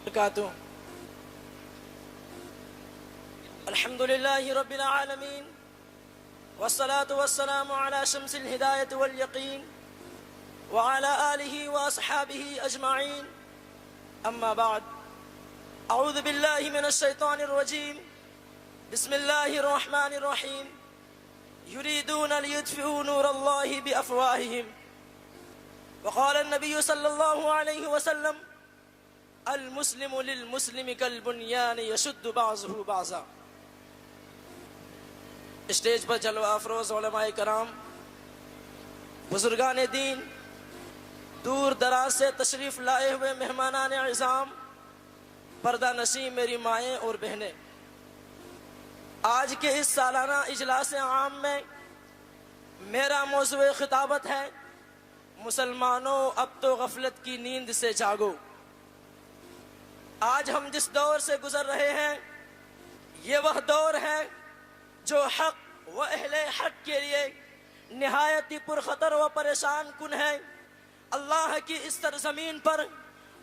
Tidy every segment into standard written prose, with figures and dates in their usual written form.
وبركاته. الحمد لله رب العالمين، والصلاة والسلام على شمس الهداية واليقين وعلى آله وأصحابه أجمعين. أما بعد، أعوذ بالله من الشيطان الرجيم. بسم الله الرحمن الرحيم. يريدون ليطفئوا نور الله بأفواههم. وقال النبي صلى الله عليه وسلم: المسلم للمسلم كالبنيان يشد بعضه بعضا. اسٹیج پر جلوہ افروز علماء کرام، بزرگان دین، دور دراز سے تشریف لائے ہوئے مہمانان اعظام، پردہ نشین میری مائیں اور بہنیں، آج کے اس سالانہ اجلاس عام میں میرا موضوع خطابت ہے: مسلمانوں اب تو غفلت کی نیند سے جاگو. آج ہم جس دور سے گزر رہے ہیں یہ وہ دور ہے جو حق و اہل حق کے لیے نہایت ہی پرخطر و پریشان کن ہے. اللہ کی اس سرزمین پر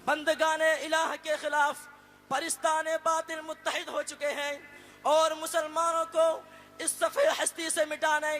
بندگان الہ کے خلاف پرستان باطل متحد ہو چکے ہیں اور مسلمانوں کو اس صفحے ہستی سے مٹانے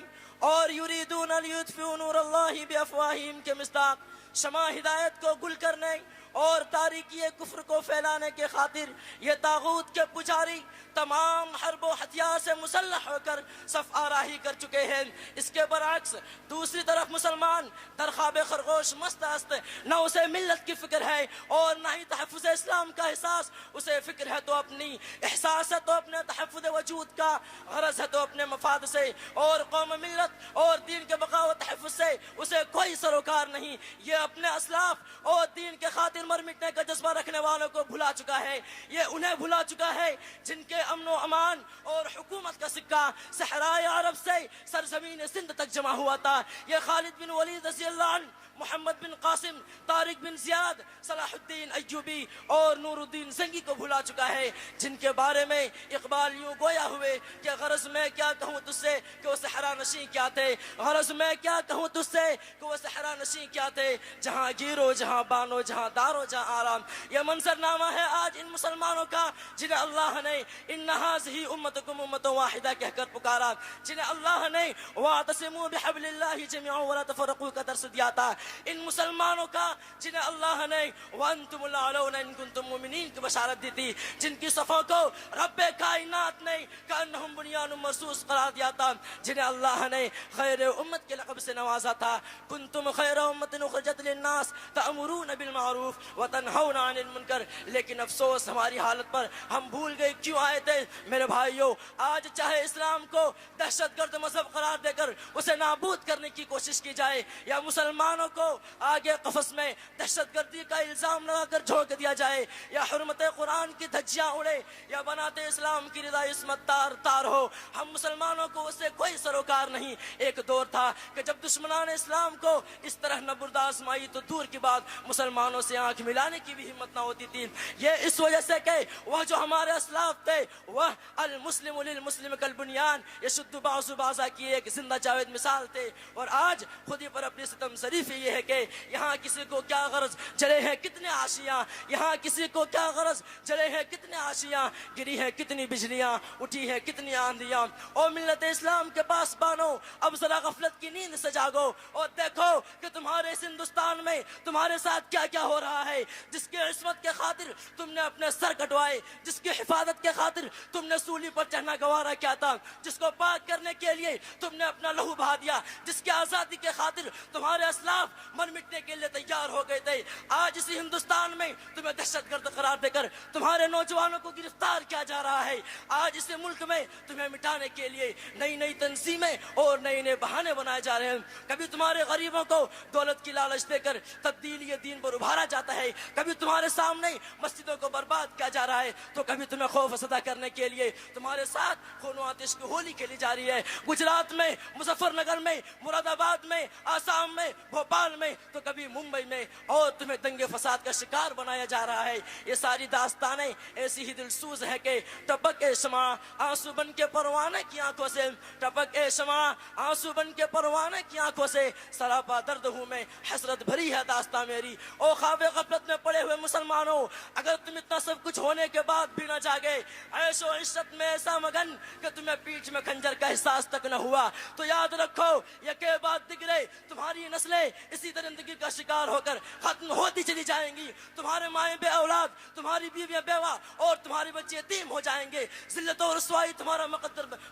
اور یریدون لیطفئوا نور اللہ بافواہہم کے مصداق شمع ہدایت کو گل کرنے اور تاریکی کفر کو پھیلانے کے خاطر یہ طاغوت کے پجاری تمام حرب و ہتھیار سے مسلح ہو کر صف آرائی کر چکے ہیں. اس کے برعکس دوسری طرف مسلمان در خواب خرگوش مست است، نہ اسے ملت کی فکر ہے اور نہ ہی تحفظ اسلام کا احساس. اسے فکر ہے تو اپنی، احساس ہے تو اپنے تحفظ وجود کا، غرض ہے تو اپنے مفاد سے، اور قوم ملت اور دین کے بقا و تحفظ سے اسے کوئی سروکار نہیں. یہ اپنے اسلاف اور دین کے خاطر مر مٹنے کا جذبہ رکھنے والوں کو بھلا چکا ہے. یہ انہیں بھلا چکا ہے جن کے امن و امان اور حکومت کا سکہ صحرائے عرب سے سرزمین سندھ تک جمع ہوا تھا. یہ خالد بن ولید رضی اللہ عنہ، محمد بن قاسم، طارق بن زیاد، صلاح الدین ایوبی اور نور الدین زنگی کو بھلا چکا ہے، جن کے بارے میں اقبال یوں گویا ہوئے کہ غرض میں کیا کہوں تجھ سے کہ وہ صحرا نشین کیا تھے، غرض میں کیا کہوں تجھ سے کہ وہ صحرا نشین کیا تھے، جہاں گیرو جہاں بانو جہاں دارو جہاں آرام. یہ منظر نامہ ہے آج ان مسلمانوں کا جنہیں اللہ نے ان هذه امتکم امۃ واحدہ کہہ کر پکارا، جنہیں اللہ نے واعتصموا بحبل اللہ جميعا ولا تفرقوا کا درس دیا تھا. ان مسلمانوں کا جنہیں اللہ نے وانتم الاعلون ان کنتم مؤمنین کی بشارت دی تھی، جن کی صفوں کو رب کائنات نے کانہم بنیان مرصوص قرار دیا تھا، جنہیں اللہ نے خیر امت کے لقب سے نوازا تھا. کنتم خیر امت اخرجت للناس تأمرون بالمعروف وتنہون عن المنکر. لیکن افسوس ہماری حالت پر، ہم بھول گئے کیوں آئے تھے. میرے بھائیوں، آج چاہے اسلام کو دہشت گرد مذہب قرار دے کر اسے نابود کرنے کی کوشش کی جائے، یا مسلمانوں کو آگے قفس میں دہشت گردی کا الزام لگا کر جھونک دیا جائے، یا حرمت قرآن کی دھجیاں اڑے، یا بناتے اسلام کی رضا عصمت تار تار ہو، ہم مسلمانوں کو اس سے کوئی سروکار نہیں. ایک دور تھا کہ جب دشمنان اسلام کو اس طرح نبرد آزمائی تو دور کی بات مسلمانوں سے آنکھ ملانے کی بھی ہمت نہ ہوتی تھی. یہ اس وجہ سے کہ وہ جو ہمارے اسلاف تھے وہ المسلم للمسلم کالبنیان یشد بعضہ بعضا کی ایک زندہ جاوید مثال تھے. اور آج خود ہی پر اپنی ستم شریفی یہ ہے کہ یہاں کسی کو کیا غرض جلے ہیں کتنے آشیاں، یہاں کسی کو کیا غرض جلے ہیں کتنے آشیاں، گری ہیں کتنی بجلیاں، اٹھی ہیں کتنی آندھیاں. اور ملت اسلام کے پاس بانو، اب ذرا غفلت کی نیند سے جاگو اور دیکھو کہ تمہارے اس ہندوستان میں تمہارے ساتھ کیا کیا ہو رہا ہے. جس کی عصمت کے خاطر تم نے اپنے سر کٹوائے، جس کی حفاظت کے خاطر تم نے سولی پر چڑھنا گوارا کیا تھا، جس کو پاک کرنے کے لیے تم نے اپنا لہو بہا دیا، جس کی آزادی کے خاطر تمہارے اسلاف مر مٹنے کے لیے تیار ہو گئے تھے، آج اسی ہندوستان میں تمہیں دہشت گرد قرار دے کر تمہارے نوجوانوں کو گرفتار کیا جا رہا ہے. آج اسی ملک میں تمہیں مٹانے کے لیے نئی نئی تنظیمیں اور نئے نئے بہانے بنائے جا رہے ہیں. کبھی تمہارے غریبوں کو دولت کی لالچ دے کر تبدیلی دین پر ابھارا جاتا ہے، کبھی تمہارے سامنے مسجدوں کو برباد کیا جا رہا ہے، تو کبھی تمہیں خوف زدہ کرنے کے لیے تمہارے ساتھ خون و آتش کی ہولی کھیلی جا رہی ہے. گجرات میں، مظفر نگر میں، مراد آباد میں، آسام میں، بھوپال بھوپال میں تو کبھی ممبئی میں، اور تمہیں دنگے فساد کا شکار بنایا جا رہا ہے۔ یہ ساری داستانیں ایسی ہی دلسوز ہیں کہ ٹپک اے شمع آنسو بن کے پروانے کی آنکھوں سے، ٹپک اے شمع آنسو بن کے پروانے کی آنکھوں سے، سراپا درد ہوں میں، حسرت بھری ہے داستان میری۔ او خواب غفلت میں پڑے ہوئے مسلمانوں، اگر تم اتنا سب کچھ ہونے کے بعد بھی نہ جاگے، عیش و عشرت میں ایسا مگن کہ تمہیں پیٹھ میں خنجر کا احساس تک نہ ہوا، تو یاد رکھو یکے بعد دیگرے تمہاری نسلیں اسی درندگی کا شکار ہو کر ختم ہوتی چلی جائیں گی۔ تمہارے مائیں بے اولاد، تمہاری بیویاں بیوہ، اور تمہارے بچے یتیم ہو جائیں گے۔ ذلت و رسوائی تمہارا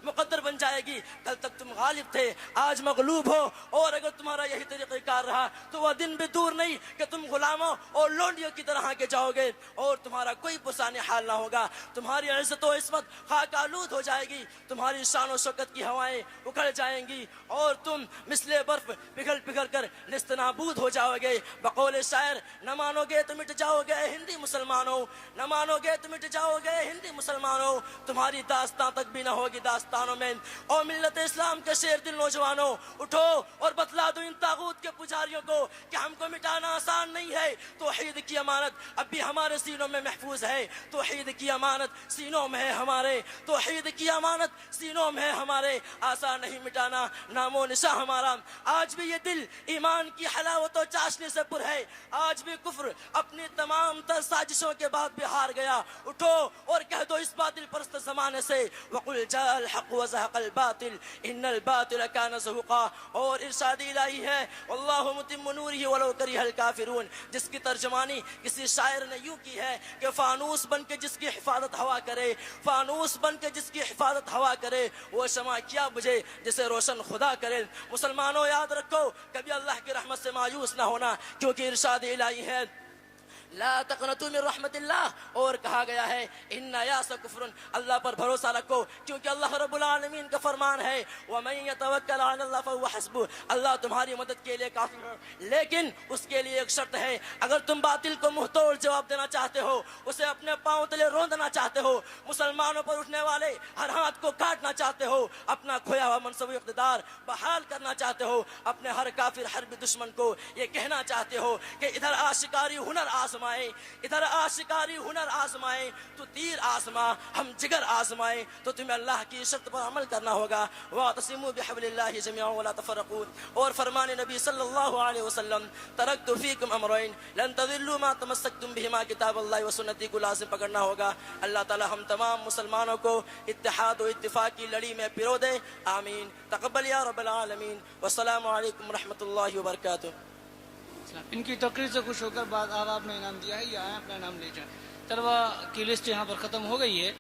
مقدر بن جائے گی۔ کل تک تم غالب تھے، آج مغلوب ہو، اور اگر تمہارا یہی طریقہ کار رہا تو وہ دن بھی دور نہیں کہ تم غلاموں اور لونڈیوں کی طرح آگے جاؤ گے، اور تمہارا کوئی پرسانی حال نہ ہوگا۔ تمہاری عزت و عصمت خاک آلود ہو جائے گی، تمہاری شان و شوکت کی ہوائیں اکھڑ جائیں گی، اور تم مثل برف پگھل پگھل کر نیست نابود ہو جاؤ گے۔ بقول شاعر، نہ مانو گے تو مٹ جاؤ گے ہندی مسلمانوں، نہ مانو گے تو مٹ جاؤ گے ہندی مسلمانوں، تمہاری داستان تک بھی نہ ہوگی داستانوں میں۔ او ملت اسلام کے شیر دل نوجوانوں، اٹھو اور بتلا دو ان طاغوت کے پجاریوں کو کہ ہم کو مٹانا آسان نہیں ہے۔ توحید کی امانت اب بھی ہمارے سینوں میں محفوظ ہے، توحید کی امانت سینوں میں ہے ہمارے، توحید کی امانت سینوں میں ہے ہمارے، آسان نہیں مٹانا نام و نشاں ہمارا۔ آج بھی یہ دل ایمان کی حلاوت و چاشنی سے پر ہے، آج بھی کفر اپنی تمام تر سازشوں کے بعد بھی ہار گیا۔ اٹھو اور کہہ دو اس باطل پرست زمانے سے، وَقُلْ جَاءَ الْحَقُّ وَزَهَقَ الْبَاطِلُ إِنَّ الْبَاطِلَ كَانَ زَهُوقًا۔ اور ارشاد الہی ہے، وَاللَّهُ مُتِمُّ نُورِهِ وَلَوْ كَرِهَ الْكَافِرُونَ، جس کی ترجمانی کسی شاعر نے یوں کی ہے کہ فانوس بن کے جس کی حفاظت ہوا کرے، فانوس بن کے جس کی حفاظت ہوا کرے، وہ شمع کیا بجھے جسے روشن خدا کرے۔ مسلمانوں یاد رکھو، کبھی اللہ کی رحمت سے مایوس نہ ہونا، کیونکہ ارشاد الہی ہے لا تقنطوا من رحمت اللہ، اور کہا گیا ہے ان یاس کفر، اللہ پر بھروسہ رکھو کیونکہ اللہ رب العالمین کا فرمان ہے ومن یتوکل علی اللہ فهو حسبہ، اللہ تمہاری مدد کے لیے کافی ہے، لیکن اس کے لیے ایک شرط ہے، اگر تم باطل کو منہ توڑ جواب دینا چاہتے ہو، اسے اپنے پاؤں تلے روندنا چاہتے ہو، مسلمانوں پر اٹھنے والے ہر ہاتھ کو کاٹنا چاہتے ہو، اپنا کھویا ہوا منصب و اقتدار بحال کرنا چاہتے ہو، اپنے ہر کافر حربی دشمن کو یہ کہنا چاہتے ہو کہ ادھر آشکاری ہنر آزمائے، ادھر آشکاری ہنر آزمائے تو تیر آزما، ہم جگر آزمائے تو تمہیں اللہ کی شرط پر عمل کرنا ہوگا۔ واعتصموا بحبل اللہ جميعا ولا تفرقوا، اور فرمان نبی صلی اللہ علیہ وسلم ترکت فیکم امرین لن تضلوا ما تمسکتم بہما، کتاب اللہ و سنتی کو لازم پکڑنا ہوگا۔ اللہ تعالی ہم تمام مسلمانوں کو اتحاد و اتفاق کی لڑی میں پیرو دے، آمین۔ تقبل یا رب العالمین، والسلام علیکم ورحمۃ اللہ وبرکاتہ۔ ان کی تقریر سے خوش ہو کر بعد آپ نے انعام دیا ہے، یا آئیں اپنا نام لے جائیں۔ طلبہ کی لسٹ یہاں پر ختم ہو گئی ہے۔